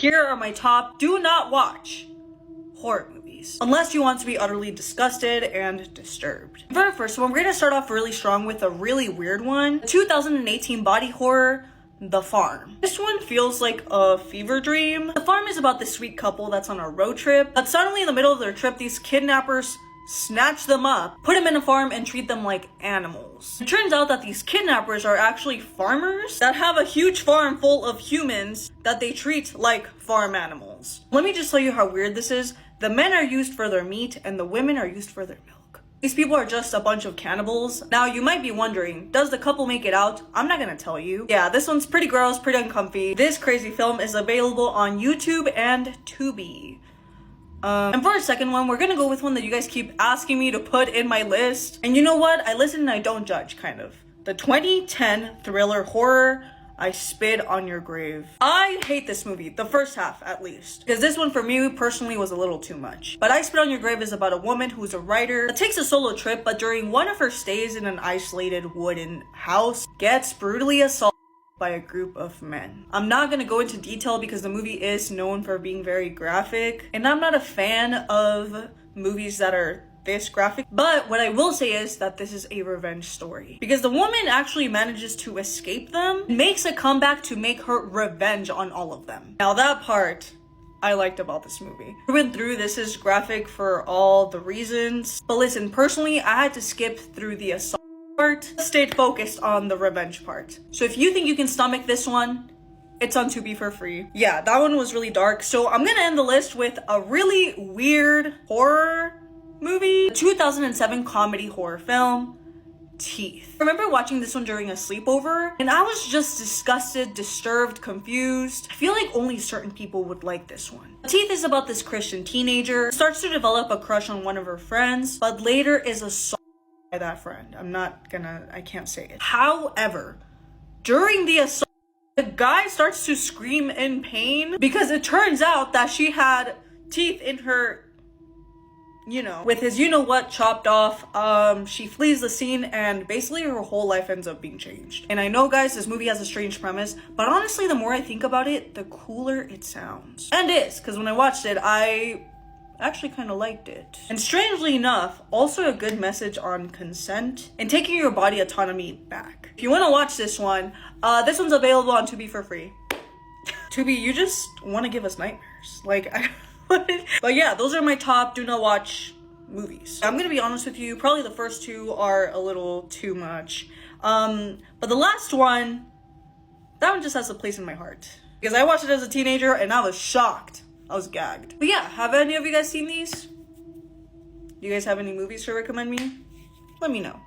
Here are my top do not watch horror movies, unless you want to be utterly disgusted and disturbed. For the first one, we're gonna start off really strong with a really weird one. 2018 body horror, The Farm. This one feels like a fever dream. The Farm is about this sweet couple that's on a road trip, but suddenly in the middle of their trip, these kidnappers snatch them up, put them in a farm, and treat them like animals. It turns out that these kidnappers are actually farmers that have a huge farm full of humans that they treat like farm animals. Let me just tell you how weird this is. The men are used for their meat and the women are used for their milk. These people are just a bunch of cannibals. Now you might be wondering, does the couple make it out? I'm not gonna tell you. Yeah, this one's pretty gross, pretty uncomfy. This crazy film is available on YouTube and Tubi. And for our second one, we're gonna go with one that you guys keep asking me to put in my list. And you know what? I listen and I don't judge, kind of. The 2010 thriller horror, I Spit on Your Grave. I hate this movie, the first half at least, because this one for me personally was a little too much. But I Spit on Your Grave is about a woman who's a writer that takes a solo trip, but during one of her stays in an isolated wooden house, gets brutally assaulted by a group of men. I'm not gonna go into detail because the movie is known for being very graphic, and I'm not a fan of movies that are this graphic, but what I will say is that this is a revenge story because the woman actually manages to escape them, makes a comeback to make her revenge on all of them. Now that part I liked about this movie. Through this is graphic for all the reasons, but listen, personally I had to skip through the assault part, stayed focused on the revenge part. So if you think you can stomach this one, it's on Tubi for free. Yeah, that one was really dark. So I'm gonna end the list with a really weird horror movie. The 2007 comedy horror film, Teeth. I remember watching this one during a sleepover and I was just disgusted, disturbed, confused. I feel like only certain people would like this one. Teeth is about this Christian teenager who starts to develop a crush on one of her friends, but later is assaulted by that friend. I can't say it. However, during the assault, the guy starts to scream in pain because it turns out that she had teeth in her, with his you-know-what chopped off. She flees the scene and basically her whole life ends up being changed. And I know, guys, this movie has a strange premise, but honestly, the more I think about it, the cooler it sounds. And is, because when I watched it, I actually kind of liked it. And strangely enough, also a good message on consent and taking your body autonomy back. If you want to watch this one's available on Tubi for free. Tubi, you just want to give us nightmares. But yeah, those are my top do not watch movies. I'm gonna be honest with you, probably the first two are a little too much. But the last one, that one just has a place in my heart. Because I watched it as a teenager and I was shocked. I was gagged. But yeah, have any of you guys seen these? Do you guys have any movies to recommend me? Let me know.